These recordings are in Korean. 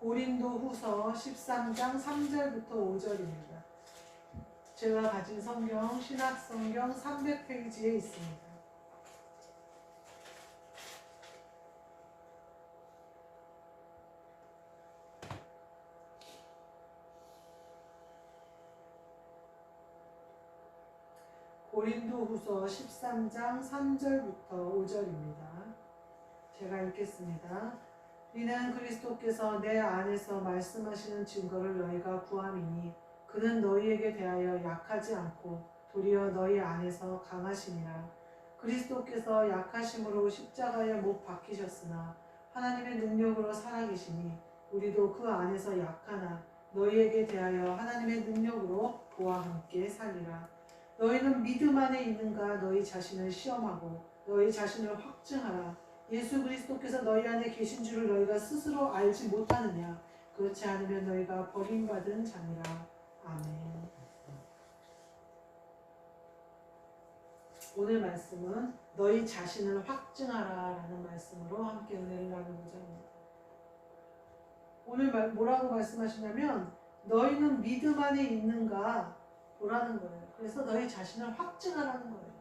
고린도후서 13장 3절부터 5절입니다. 제가 가진 성경 신학성경 300페이지에 있습니다. 고린도후서 13장 3절부터 5절입니다. 제가 읽겠습니다. 이는 그리스도께서 내 안에서 말씀하시는 증거를 너희가 구함이니 그는 너희에게 대하여 약하지 않고 도리어 너희 안에서 강하시니라. 그리스도께서 약하심으로 십자가에 못 박히셨으나 하나님의 능력으로 살아계시니 우리도 그 안에서 약하나 너희에게 대하여 하나님의 능력으로 그와 함께 살리라. 너희는 믿음 안에 있는가 너희 자신을 시험하고 너희 자신을 확증하라. 예수 그리스도께서 너희 안에 계신 줄을 너희가 스스로 알지 못하느냐. 그렇지 않으면 너희가 버림받은 자니라. 아멘. 오늘 말씀은 너희 자신을 확증하라 라는 말씀으로 함께 은혜를 나누고자 합니다. 오늘 뭐라고 말씀하시냐면 너희는 믿음 안에 있는가 보라는 거예요. 그래서 너희 자신을 확증하라는 거예요.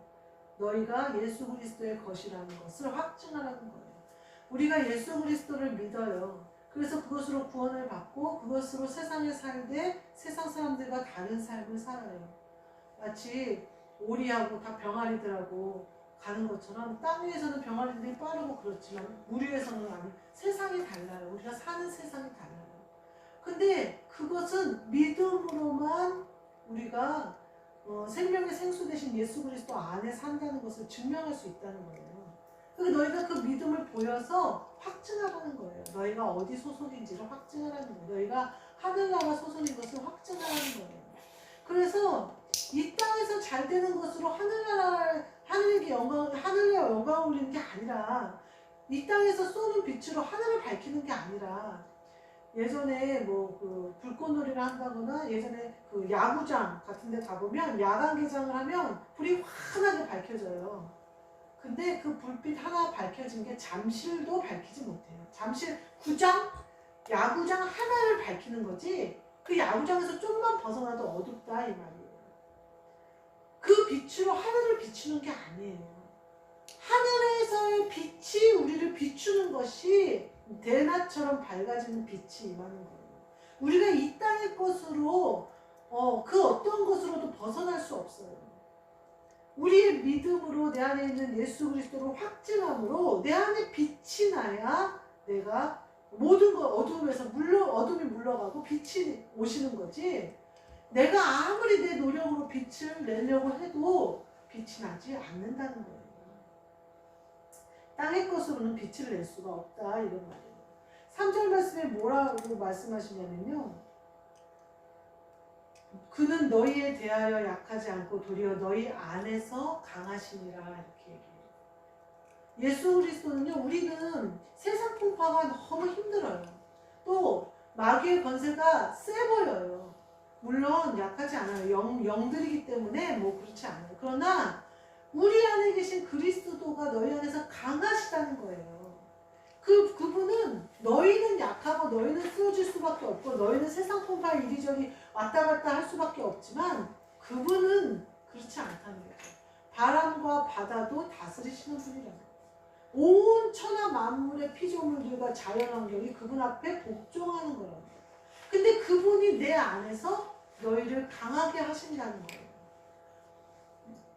너희가 예수 그리스도의 것이라는 것을 확증하라는 거예요. 우리가 예수 그리스도를 믿어요. 그래서 그것으로 구원을 받고 그것으로 세상에 살되 세상 사람들과 다른 삶을 살아요. 마치 오리하고 다 병아리들하고 가는 것처럼 땅 위에서는 병아리들이 빠르고 그렇지만 물 위에서는 아니. 세상이 달라요. 우리가 사는 세상이 달라요. 근데 그것은 믿음으로만 우리가 생명의 생수 되신 예수 그리스도 안에 산다는 것을 증명할 수 있다는 거예요. 그러니까 너희가 그 믿음을 보여서 확증하라는 거예요. 너희가 어디 소속인지를 확증하라는 거예요. 너희가 하늘나라 소속인 것을 확증하라는 거예요. 그래서 이 땅에서 잘 되는 것으로 하늘의 영광을 올리는 게 아니라 이 땅에서 쏘는 빛으로 하늘을 밝히는 게 아니라 예전에 그 불꽃놀이를 한다거나 예전에 그 야구장 같은 데 가보면 야간 개장을 하면 불이 환하게 밝혀져요. 근데 그 불빛 하나 밝혀진 게 잠실도 밝히지 못해요. 잠실 구장, 야구장 하나를 밝히는 거지 그 야구장에서 좀만 벗어나도 어둡다 이 말이에요. 그 빛으로 하늘을 비추는 게 아니에요. 하늘에서의 빛이 우리를 비추는 것이 대낮처럼 밝아지는 빛이 임하는 거예요. 우리가 이 땅의 것으로 그 어떤 것으로도 벗어날 수 없어요. 우리의 믿음으로 내 안에 있는 예수 그리스도를 확증함으로 내 안에 빛이 나야 내가 모든 것 어둠에서 어둠이 물러가고 빛이 오시는 거지. 내가 아무리 내 노력으로 빛을 내려고 해도 빛이 나지 않는다는 거예요. 땅의 것으로는 빛을 낼 수가 없다 이런 말이에요. 3절 말씀에 뭐라고 말씀하시냐면요. 그는 너희에 대하여 약하지 않고 도리어 너희 안에서 강하시니라 이렇게 얘기해요. 예수 그리스도는요. 우리는 세상 풍파가 너무 힘들어요. 또 마귀의 권세가 세 보여요. 물론 약하지 않아요. 영들이기 때문에 뭐 그렇지 않아요. 그러나 우리 안에 계신 그리스도가 너희 안에서 강하시다는 거예요. 그분은 너희는 약하고 너희는 쓰러질 수밖에 없고 너희는 세상 풍파 이리저리 왔다 갔다 할 수밖에 없지만 그분은 그렇지 않다는 거죠. 바람과 바다도 다스리시는 분이라는 거예요. 온 천하 만물의 피조물들과 자연환경이 그분 앞에 복종하는 거라는 거예요. 근데 그분이 내 안에서 너희를 강하게 하신다는 거예요.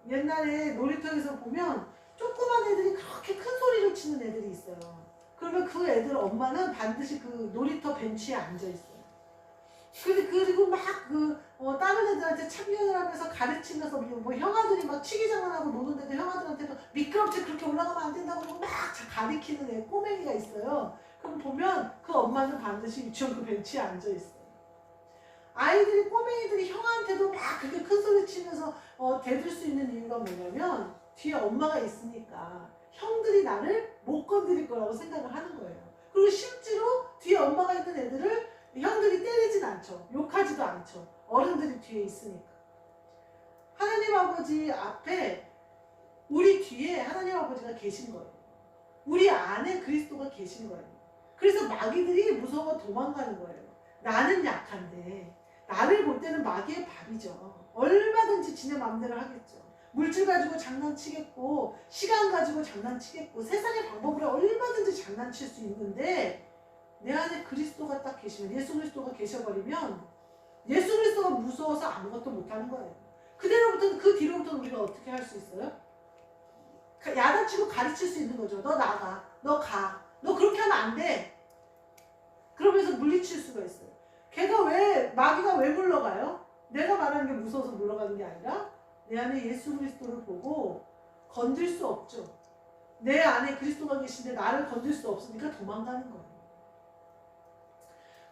옛날에 놀이터에서 보면 조그만 애들이 그렇게 큰 소리를 치는 애들이 있어요. 그러면 그 애들 엄마는 반드시 그 놀이터 벤치에 앉아있어요. 그리고 막 다른 애들한테 참견을 하면서 가르치면서 뭐 형아들이 막 치기장난하고 노는데도 형아들한테도 미끄럽지 그렇게 올라가면 안 된다고 그러고 막 가리키는 애 꼬맹이가 있어요. 그럼 보면 그 엄마는 반드시 유치원 그 벤치에 앉아있어요. 꼬맹이들이 형한테도 막 그렇게 큰 소리 치면서 대들 수 있는 이유가 뭐냐면 뒤에 엄마가 있으니까 형들이 나를 못 건드릴 거라고 생각을 하는 거예요. 그리고 실제로 뒤에 엄마가 있는 애들을 형들이 때리진 않죠. 욕하지도 않죠. 어른들이 뒤에 있으니까. 하나님 아버지 앞에 우리 뒤에 하나님 아버지가 계신 거예요. 우리 안에 그리스도가 계신 거예요. 그래서 마귀들이 무서워 도망가는 거예요. 나는 약한데 나를 볼 때는 마귀의 밥이죠. 얼마든지 지네 마음대로 하겠죠. 물질 가지고 장난치겠고 시간 가지고 장난치겠고 세상의 방법으로 얼마든지 장난칠 수 있는데 내 안에 그리스도가 딱 계시면 예수 그리스도가 계셔버리면 예수 그리스도가 무서워서 아무것도 못하는 거예요. 그대로부터는 그 뒤로부터는 우리가 어떻게 할 수 있어요? 야단치고 가르칠 수 있는 거죠. 너 나가, 너 가, 너 그렇게 하면 안 돼. 그러면서 물리칠 수가 있어요. 마귀가 왜 물러가요? 내가 말하는 게 무서워서 물러가는 게 아니라 내 안에 예수 그리스도를 보고 건들 수 없죠. 내 안에 그리스도가 계신데 나를 건들 수 없으니까 도망가는 거예요.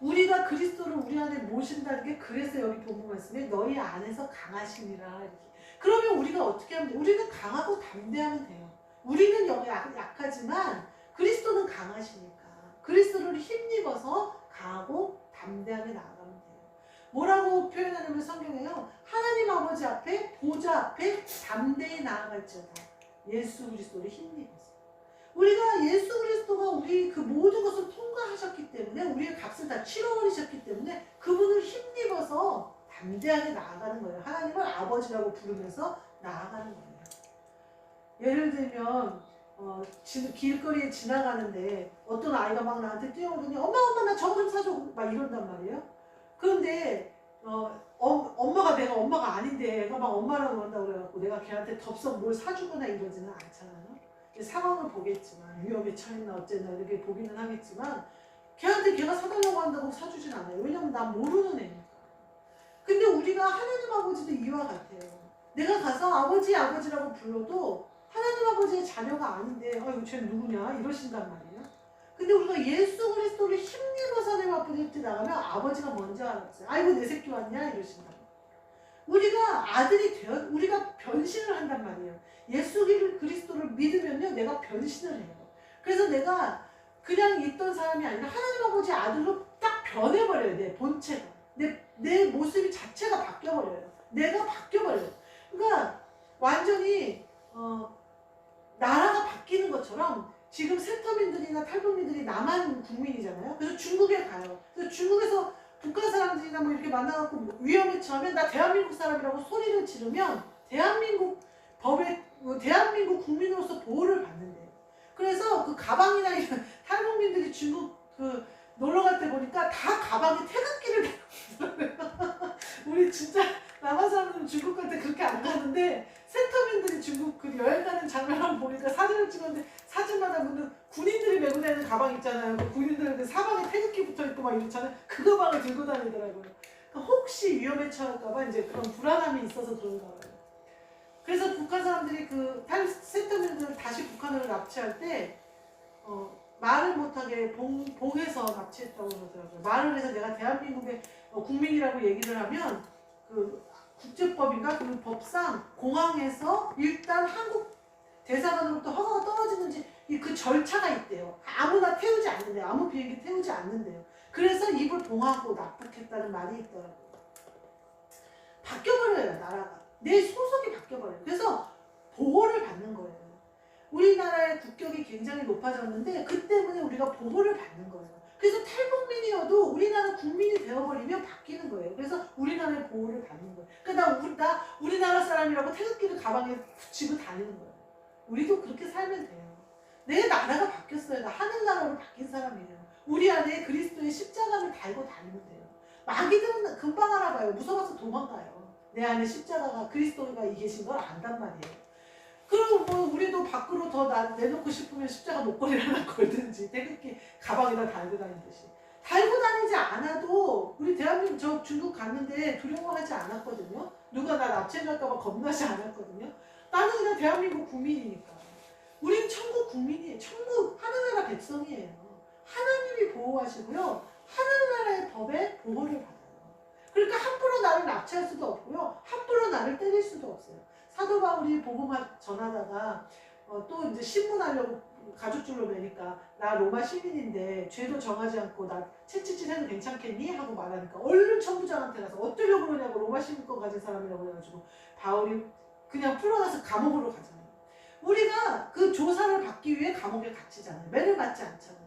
우리가 그리스도를 우리 안에 모신다는 게 그래서 여기 본문 말씀에 너희 안에서 강하시니라 이렇게. 그러면 우리가 어떻게 하면 돼요? 우리는 강하고 담대하면 돼요. 우리는 여기 약하지만 그리스도는 강하시니까 그리스도를 힘입어서 강하고 담대하게 나아가면 돼요. 뭐라고 표현하냐면 성경에요. 하나님 아버지 앞에 보좌 앞에 담대히 나아갈지어다. 예수 그리스도를 힘입어서. 우리가 예수 그리스도가 우리 그 모든 것을 통과하셨기 때문에 우리의 값을 다 치러버리셨기 때문에 그분을 힘입어서 담대하게 나아가는 거예요. 하나님을 아버지라고 부르면서 나아가는 거예요. 예를 들면 길거리에 지나가는데 어떤 아이가 막 나한테 뛰어오더니 엄마 나 저거 좀 사줘 막 이런단 말이에요. 그런데 엄마가 내가 엄마가 아닌데 애가 막 엄마라고 한다고 그래갖고 내가 걔한테 덥석 뭘 사주거나 이러지는 않잖아요. 상황을 보겠지만 위험에 처했나 어쨌나 이렇게 보기는 하겠지만 걔가 사달라고 한다고 사주진 않아요. 왜냐면 난 모르는 애니까. 근데 우리가 하나님 아버지도 이와 같아요. 내가 가서 아버지라고 불러도 하나님 아버지의 자녀가 아닌데 이거 쟤 누구냐 이러신단 말이에요. 근데 우리가 예수 그리스도를 힘입어서 하나님 앞에 나가면 아버지가 먼저 알았어요. 아이고 내 새끼 왔냐 이러신단 말이에요. 우리가 아들이 되어 우리가 변신을 한단 말이에요. 예수 그리스도를 믿으면요 내가 변신을 해요. 그래서 내가 그냥 있던 사람이 아니라 하나님 아버지 아들로 딱 변해버려요. 내 본체가 내 모습이 자체가 바뀌어버려요. 내가 바뀌어버려요. 그러니까 완전히 나라가 바뀌는 것처럼 지금 세터민들이나 탈북민들이 남한 국민이잖아요. 그래서 중국에 가요. 그래서 중국에서 북한 사람들이나 뭐 이렇게 만나갖고 위험에 처하면 나 대한민국 사람이라고 소리를 지르면 대한민국 국민으로서 보호를 받는데요. 그래서 그 가방이나 이런 탈북민들이 중국 놀러 갈 때 보니까 다 가방에 태극기를 달고 우리 진짜 남한 사람들은 중국 갈 때 그렇게 안 가는데 세터민들이 중국 여행 가는 장면을 보니까 사진을 찍었는데 사진마다 보면 군인들이 메고 다니는 가방 있잖아요. 그 군인들 사방에 태극기 붙어 있고 막 이렇잖아요. 그 가방을 들고 다니더라고요. 그러니까 혹시 위험에 처할까봐 이제 그런 불안함이 있어서 그런가 봐요. 그래서 북한 사람들이 세터민들을 다시 북한으로 납치할 때 말을 못하게 봉해서 납치했다고 그러더라고요. 말을 해서 내가 대한민국의 국민이라고 얘기를 하면 그 국제법인가 그 법상 공항에서 일단 한국 대사관으로부터 허가가 떨어지는지 그 절차가 있대요. 아무나 태우지 않는데요. 아무 비행기 태우지 않는데요. 그래서 입을 봉하고 납북했다는 말이 있더라고요. 바뀌어버려요. 나라가. 내 소속이 바뀌어버려요. 그래서 보호를 받는 거예요. 우리나라의 국격이 굉장히 높아졌는데 그 때문에 우리가 보호를 받는 거예요. 그래서 탈북민이어도 우리나라 국민이 되어버리면 바뀌는 거예요. 그래서 우리나라의 보호를 받는 거예요. 그러니까 나 우리나라 사람이라고 태극기를 가방에 붙이고 다니는 거예요. 우리도 그렇게 살면 돼요. 내 나라가 바뀌었어요. 나 하늘나라로 바뀐 사람이에요. 우리 안에 그리스도의 십자가를 달고 다니면 돼요. 마귀들은 금방 알아봐요. 무서워서 도망가요. 내 안에 십자가가 그리스도가 계신 걸 안단 말이에요. 그리고 뭐 우리도 밖으로 더 내놓고 싶으면 십자가 목걸이를 하나 걸든지 태극기 가방에다 달고 다니듯이 달고 다니지 않아도 우리 대한민국 저 중국 갔는데 두려워하지 않았거든요. 누가 나 납치해갈까봐 겁나지 않았거든요. 나는 그냥 대한민국 국민이니까. 우린 천국 국민이에요. 천국 하늘나라 백성이에요. 하나님이 보호하시고요. 하늘나라의 법에 보호를 받아요. 그러니까 함부로 나를 납치할 수도 없고요. 함부로 나를 때릴 수도 없어요. 사도 바울이 복음 전하다가 또 이제 신문하려고 가죽줄로 매니까 나 로마 시민인데 죄도 정하지 않고 나 채찍질 해도 괜찮겠니? 하고 말하니까 얼른 천부장한테 가서 어쩌려고 그러냐고 로마 시민권 가진 사람이라고 해가지고 바울이 그냥 풀어놔서 감옥으로 가잖아요. 우리가 그 조사를 받기 위해 감옥에 갇히잖아요. 매를 맞지 않잖아요.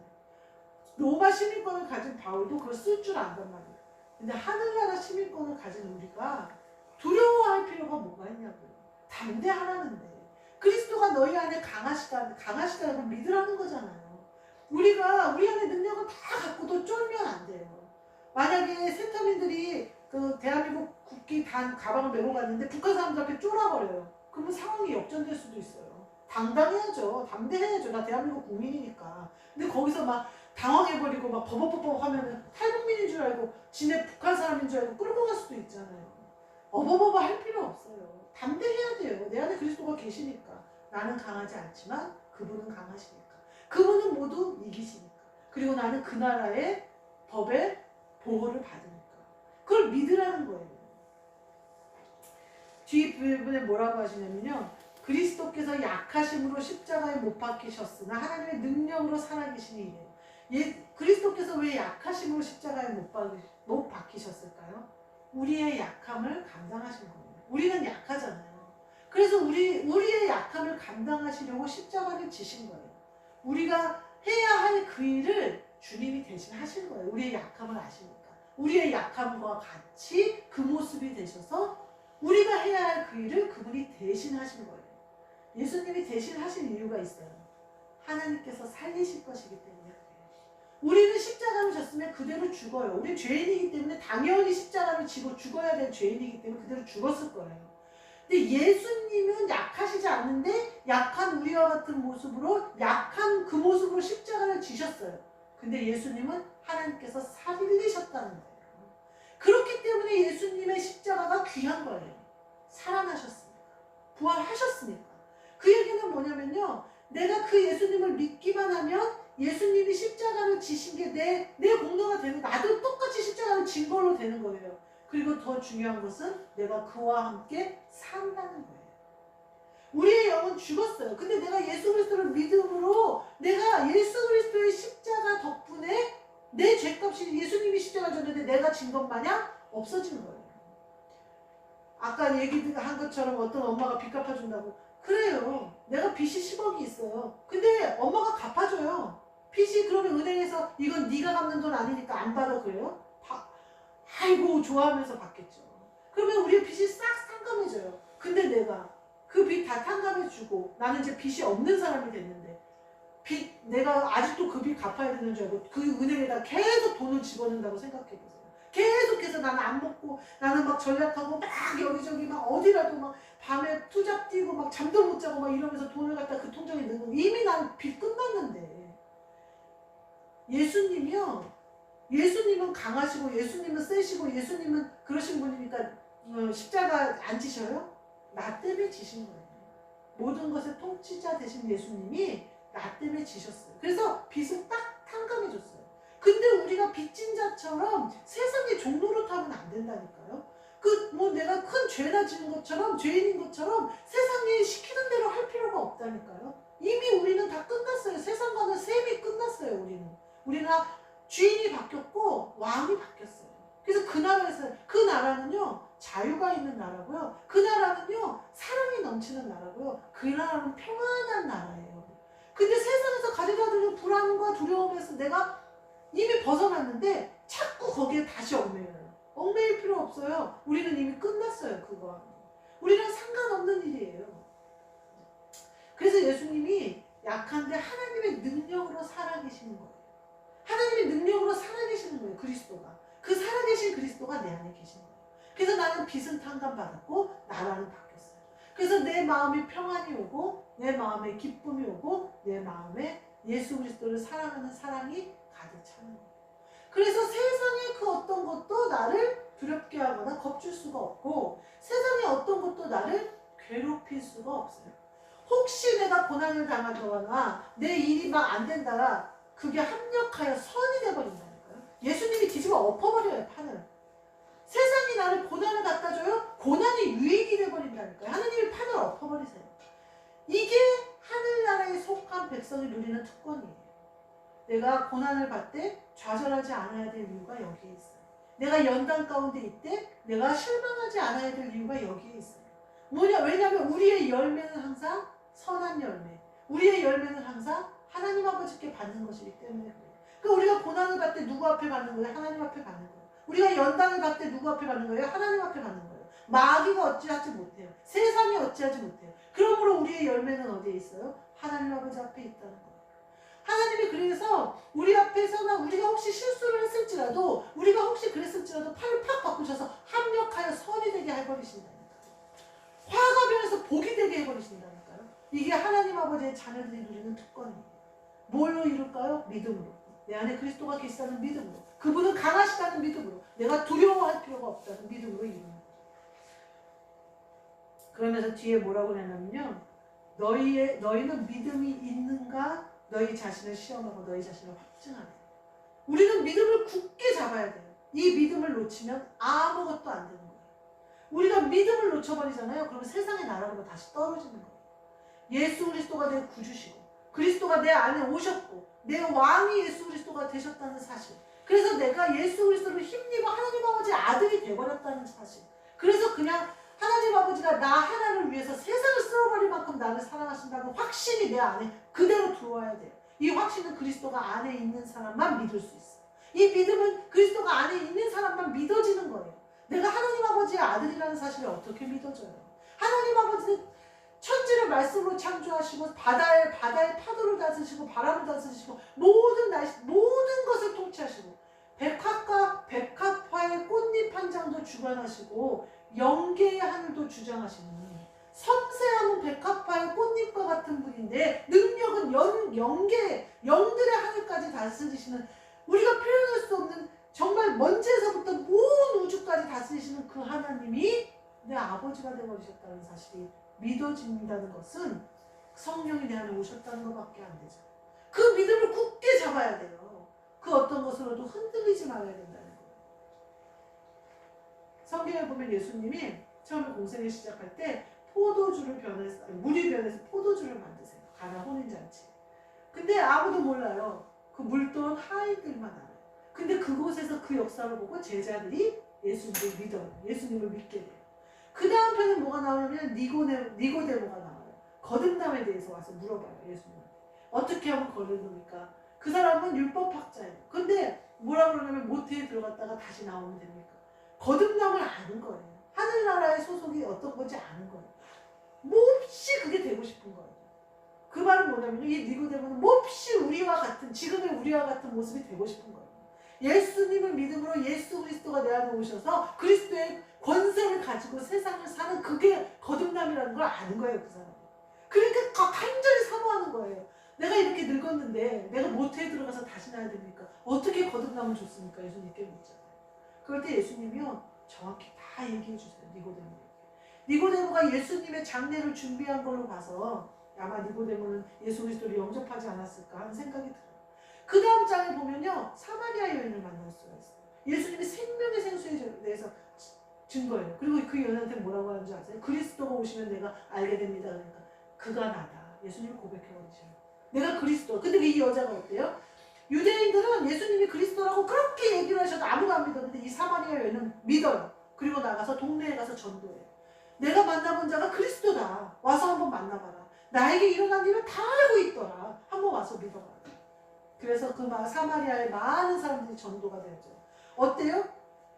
로마 시민권을 가진 바울도 그걸 쓸 줄 안단 말이에요. 근데 하늘나라 시민권을 가진 우리가 두려워할 필요가 뭐가 있냐고요. 담대하라는데. 그리스도가 너희 안에 강하시다고 믿으라는 거잖아요. 우리가 우리 안에 능력을 다 갖고도 쫄면 안 돼요. 만약에 세터민들이 그 대한민국 국기 단 가방을 메고 갔는데 북한 사람들 앞에 쫄아버려요. 그러면 상황이 역전될 수도 있어요. 당당해야죠. 담대해야죠. 나 대한민국 국민이니까. 근데 거기서 막 당황해버리고 막 버벅버벅 하면은 탈북민인 줄 알고 지네 북한 사람인 줄 알고 끌고 갈 수도 있잖아요. 어버버버 할 필요 없어요. 담대해야 돼요. 내 안에 그리스도가 계시니까. 나는 강하지 않지만 그분은 강하시니까. 그분은 모두 이기시니까. 그리고 나는 그 나라의 법의 보호를 받으니까. 그걸 믿으라는 거예요. 뒷부분에 뭐라고 하시냐면요. 그리스도께서 약하심으로 십자가에 못 박히셨으나 하나님의 능력으로 살아계시니 이래요. 그리스도께서 왜 약하심으로 십자가에 못 박히셨을까요? 우리의 약함을 감당하신 거예요. 우리는 약하잖아요. 그래서 우리의 약함을 감당하시려고 십자가를 지신 거예요. 우리가 해야 할 그 일을 주님이 대신 하신 거예요. 우리의 약함을 아시니까. 우리의 약함과 같이 그 모습이 되셔서 우리가 해야 할 그 일을 그분이 대신 하신 거예요. 예수님이 대신 하신 이유가 있어요. 하나님께서 살리실 것이기 때문에 그래요. 우리는 십자가를 졌으면 그대로 죽어요. 우리는 죄인이기 때문에 당연히 십자가를 지고 죽어야 될 죄인이기 때문에 그대로 죽었을 거예요. 근데 예수님은 약하시지 않는데 약한 우리와 같은 모습으로 약한 그 모습으로 십자가를 지셨어요. 근데 예수님은 하나님께서 살리셨다는 거예요. 그렇기 때문에 예수님의 십자가가 귀한 거예요. 살아나셨으니까. 부활하셨으니까. 그 얘기는 뭐냐면요. 내가 그 예수님을 믿기만 하면 예수님이 십자가를 지신 게 내 공로가 되는, 나도 똑같이 십자가를 진 걸로 되는 거예요. 그리고 더 중요한 것은 내가 그와 함께 산다는 거예요. 우리의 영은 죽었어요. 근데 내가 예수 그리스도를 믿음으로 내가 예수 그리스도의 십자가 덕분에 내 죄값이 예수님이 십자가 졌는데 내가 진 것 마냥 없어지는 거예요. 아까 얘기한 것처럼 어떤 엄마가 빚 갚아준다고. 그래요. 내가 빚이 10억이 있어요. 근데 엄마가 갚아줘요. 빚이 그러면 은행에서 이건 네가 갚는 돈 아니니까 안 받아 그래요? 아이고 좋아하면서 받겠죠. 그러면 우리의 빚이 싹 탕감해져요. 근데 내가 그 빚 다 탕감해주고 나는 이제 빚이 없는 사람이 됐는데 내가 아직도 그 빚 갚아야 되는 줄 알고 그 은행에다 계속 돈을 집어넣는다고 생각해보세요. 계속해서 나는 안 먹고 나는 막 전략하고 막 여기저기 막 어디라도 막 밤에 투잡 뛰고 막 잠도 못 자고 막 이러면서 돈을 갖다 그 통장에 넣는 거 이미 나는 빚 끝났는데 예수님은 강하시고 예수님은 세시고 예수님은 그러신 분이니까 십자가 안 지셔요? 나 때문에 지신 거예요. 모든 것의 통치자 되신 예수님이 나 때문에 지셨어요. 그래서 빚을 딱 탕감해줬어요. 근데 우리가 빚진 자처럼 세상의 종로로 타면 안 된다니까요. 내가 큰 죄나 지은 것처럼 죄인인 것처럼 세상에 시키는 대로 할 필요가 없다니까요. 이미 우리는 다 끝났어요. 세상과는 셈이 끝났어요. 우리는 주인이 바뀌었고 왕이 바뀌었어요. 그래서 그 나라는요 자유가 있는 나라고요. 그 나라는요 사랑이 넘치는 나라고요. 그 나라는 평안한 나라예요. 근데 세상에서 가져다 주는 불안과 두려움에서 내가 이미 벗어났는데 자꾸 거기에 다시 얽매여요. 얽매일 필요 없어요. 우리는 이미 끝났어요. 그거. 우리랑 상관없는 일이에요. 그래서 예수님이 약한데 하나님의 능력으로 살아계시는 거예요. 하나님의 능력으로 살아계시는 거예요. 그리스도가. 그 살아계신 그리스도가 내 안에 계신 거예요. 그래서 나는 빚은 탕감받았고 나라는 바뀌었어요. 그래서 내 마음에 평안이 오고 내 마음에 기쁨이 오고 내 마음에 예수 그리스도를 사랑하는 사랑이 가득 차는 거예요. 그래서 세상의 그 어떤 것도 나를 두렵게 하거나 겁줄 수가 없고 세상의 어떤 것도 나를 괴롭힐 수가 없어요. 혹시 내가 고난을 당하거나 내 일이 막 안 된다 그게 합력하여 선이 돼버린다니까요. 예수님이 뒤집어 엎어버려요. 판을. 세상이 나를 고난을 갖다 줘요. 고난이 유익이 돼버린다니까요. 하나님이 판을 엎어버리세요. 이게 하늘나라에 속한 백성이 누리는 특권이에요. 내가 고난을 받을 때 좌절하지 않아야 될 이유가 여기에 있어요. 내가 연단 가운데 있때 내가 실망하지 않아야 될 이유가 여기에 있어요. 왜냐하면 우리의 열매는 항상 선한 열매. 우리의 열매는 항상 하나님 아버지께 받는 것이기 때문에 그래요. 그러니까 우리가 고난을 받을 때 누구 앞에 받는 거예요? 하나님 앞에 받는 거예요. 우리가 연단을 받을 때 누구 앞에 받는 거예요? 하나님 앞에 받는 거예요. 마귀가 어찌하지 못해요. 세상이 어찌하지 못해요. 그러므로 우리의 열매는 어디에 있어요? 하나님 아버지 앞에 있다는 거예요. 하나님이 그래서 우리 앞에서나 우리가 혹시 실수를 했을지라도 우리가 혹시 그랬을지라도 팔을 팍 바꾸셔서 합력하여 선이 되게 해버리신다니까요. 화가 변해서 복이 되게 해버리신다니까요. 이게 하나님 아버지의 자녀들이 누리는 특권이에요. 뭘로 이룰까요? 믿음으로. 내 안에 그리스도가 계시다는 믿음으로. 그분은 강하시다는 믿음으로. 내가 두려워할 필요가 없다는 믿음으로 이루는 거예요. 그러면서 뒤에 뭐라고 했냐면요. 너희는 믿음이 있는가? 너희 자신을 시험하고 너희 자신을 확증하래. 우리는 믿음을 굳게 잡아야 돼요. 이 믿음을 놓치면 아무것도 안 되는 거예요. 우리가 믿음을 놓쳐버리잖아요. 그러면 세상의 나라로 다시 떨어지는 거예요. 예수 그리스도가 내 구주시고 그리스도가 내 안에 오셨고 내 왕이 예수 그리스도가 되셨다는 사실. 그래서 내가 예수 그리스도를 힘입어 하나님 아버지의 아들이 되어버렸다는 사실. 그래서 그냥 하나님 아버지가 나 하나를 위해서 세상을 쓸어버릴 만큼 나를 사랑하신다는 확신이 내 안에 그대로 들어와야 돼요. 이 확신은 그리스도가 안에 있는 사람만 믿을 수 있어요. 이 믿음은 그리스도가 안에 있는 사람만 믿어지는 거예요. 내가 하나님 아버지의 아들이라는 사실을 어떻게 믿어져요? 하나님 아버지는 천지를 말씀으로 창조하시고 바다의 파도를 다스리시고 바람을 다스리시고 모든 것을 통치하시고 백합화의 꽃잎 한 장도 주관하시고 영계의 하늘도 주장하시는 섬세함은 백합화의 꽃잎과 같은 분인데 능력은 영들의 하늘까지 다스리시는 우리가 표현할 수 없는 정말 먼지에서부터 온 우주까지 다스리시는 그 하나님이 내 아버지가 되어버리셨다는 사실이 믿어진다는 것은 성령이 내 안에 오셨다는 것밖에 안 되죠. 그 믿음을 굳게 잡아야 돼요. 그 어떤 것으로도 흔들리지 말아야 된다는 거예요. 성경에 보면 예수님이 처음에 공생을 시작할 때 물이 변해서 포도주를 만드세요. 가나 혼인잔치. 근데 아무도 몰라요. 그 물돈 하인들만 알아요. 근데 그곳에서 그 역사를 보고 제자들이 예수님을 믿어요. 예수님을 믿게 돼요. 그 다음 편에 뭐가 나오냐면 니고데모가 나와요. 거듭남에 대해서 와서 물어봐요. 예수님한테. 어떻게 하면 거듭납니까? 그 사람은 율법학자예요. 근데 뭐라 그러냐면 모태에 들어갔다가 다시 나오면 됩니까? 거듭남을 아는 거예요. 하늘나라의 소속이 어떤 건지 아는 거예요. 몹시 그게 되고 싶은 거예요. 그 말은 뭐냐면 이 니고데모는 몹시 지금의 우리와 같은 모습이 되고 싶은 거예요. 예수님을 믿음으로 예수 그리스도가 내 안에 오셔서 그리스도의 권세를 가지고 세상을 사는 그게 거듭남이라는 걸 아는 거예요. 그 사람은. 그러니까 간절히 사모하는 거예요. 내가 이렇게 늙었는데 내가 모태에 들어가서 다시 나야 됩니까? 어떻게 거듭남을 줬습니까? 예수님께 묻잖아요. 그럴 때 예수님이요 정확히 다 얘기해 주세요. 니고데모가 예수님의 장례를 준비한 걸로 봐서 아마 니고데모는 예수 그리스도를 영접하지 않았을까 하는 생각이 들어요. 그 다음 장에 보면요 사마리아 여인을 만날 수가 있어요. 예수님이 생명의 생수에 대해서 증거예요. 그리고 그 여인한테 뭐라고 하는지 아세요? 그리스도가 오시면 내가 알게 됩니다. 그러니까 그가 나다. 예수님이 고백해버리셔요. 내가 그리스도. 근데 이 여자가 어때요? 유대인들은 예수님이 그리스도라고 그렇게 얘기를 하셔도 아무도 안 믿었는데 이 사마리아 여인은 믿어요. 그리고 나가서 동네에 가서 전도해요. 내가 만나본 자가 그리스도다. 와서 한번 만나봐라. 나에게 일어난 일을 다 알고 있더라. 한번 와서 믿어봐라. 그래서 그 사마리아의 많은 사람들이 전도가 되죠. 어때요?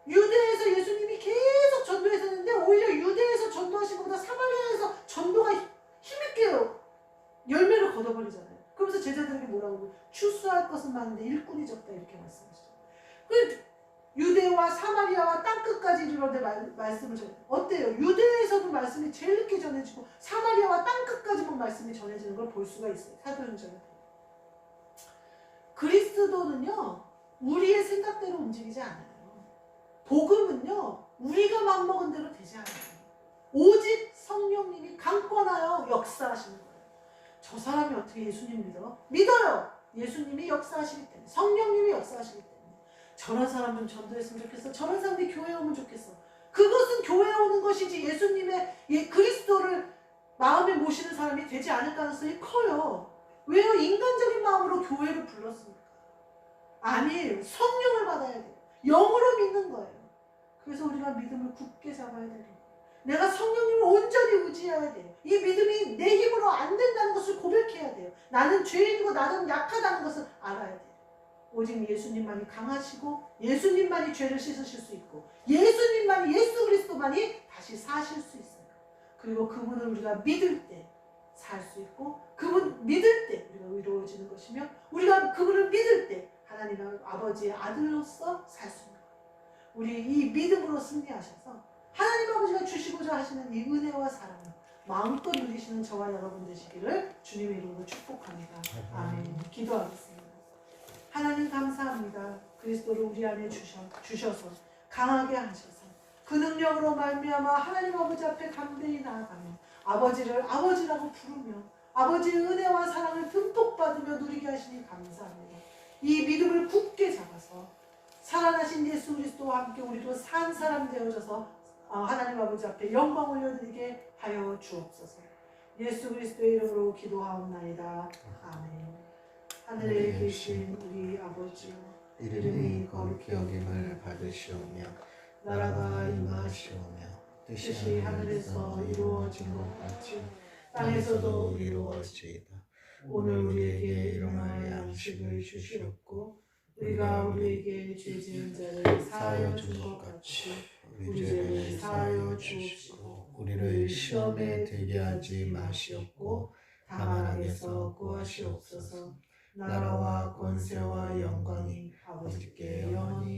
유대에서 예수님이 계속 전도했었는데 오히려 유대에서 전도하신 것보다 사마리아에서 전도가 힘있게 열매를 거둬버리잖아요. 그러면서 제자들에게 뭐라고 추수할 것은 많은데 일꾼이 적다 이렇게 말씀하시죠. 유대와 사마리아와 땅끝까지 이르러내 말씀을 전해요. 어때요? 유대에서도 말씀이 제일 늦게 전해지고 사마리아와 땅끝까지만 말씀이 전해지는 걸 볼 수가 있어요. 사도행전에. 그리스도는요 우리의 생각대로 움직이지 않아요. 복음은요 우리가 맘먹은 대로 되지 않아요. 오직 성령님이 강권하여 역사하시는 거예요. 저 사람이 어떻게 예수님 믿어? 믿어요. 예수님이 역사하시기 때문에 성령님이 역사하시기 때문에. 저런 사람 좀 전도했으면 좋겠어. 저런 사람들이 교회에 오면 좋겠어. 그것은 교회에 오는 것이지 예수님의 그리스도를 마음에 모시는 사람이 되지 않을 가능성이 커요. 왜요? 인간적인 마음으로 교회를 불렀습니까? 아니에요. 성령을 받아야 돼요. 영으로 믿는 거예요. 그래서 우리가 믿음을 굳게 잡아야 돼요. 내가 성령님을 온전히 의지해야 돼요. 이 믿음이 내 힘으로 안 된다는 것을 고백해야 돼요. 나는 죄인이고 나는 약하다는 것을 알아야 돼요. 오직 예수님만이 강하시고 예수님만이 죄를 씻으실 수 있고 예수님만이 예수 그리스도만이 다시 사실 수 있어요. 그리고 그분을 우리가 믿을 때 살 수 있고 그분 믿을 때 우리가 의로워지는 것이며 우리가 그분을 믿을 때 하나님 아버지의 아들로서 살 수 있는 거예요. 우리 이 믿음으로 승리하셔서 하나님 아버지가 주시고자 하시는 이 은혜와 사랑을 마음껏 누리시는 저와 여러분 되시기를 주님의 이름으로 축복합니다. 아멘. 기도하겠습니다. 하나님 감사합니다. 그리스도를 우리 안에 주셔서 강하게 하셔서 그 능력으로 말미암아 하나님 아버지 앞에 담대히 나아가며 아버지를 아버지라고 부르며 아버지의 은혜와 사랑을 듬뿍 받으며 누리게 하시니 감사합니다. 이 믿음을 굳게 잡아서 살아나신 예수 그리스도와 함께 우리도 산 사람 되어져서 하나님 아버지 앞에 영광 올려드리게 하여 주옵소서. 예수 그리스도의 이름으로 기도하옵나이다. 아멘. 하늘에 계신 우리 아버지여, 이름이 거룩히 여김을 받으시오며 나라가 임하시오며 뜻이 하늘에서 이루어진 것 같이 땅에서도 이루어지이다. 오늘 우리에게 일용할 양식을 주시옵고 우리가 우리에게 죄 지은 자를 사하여 준 것 같이 우리 죄를 사하여 주시고 우리를 시험에 들게 하지 마시옵고 다만 악에서 구하시옵소서. 나라와 권세와 영광이 아버지께 영원히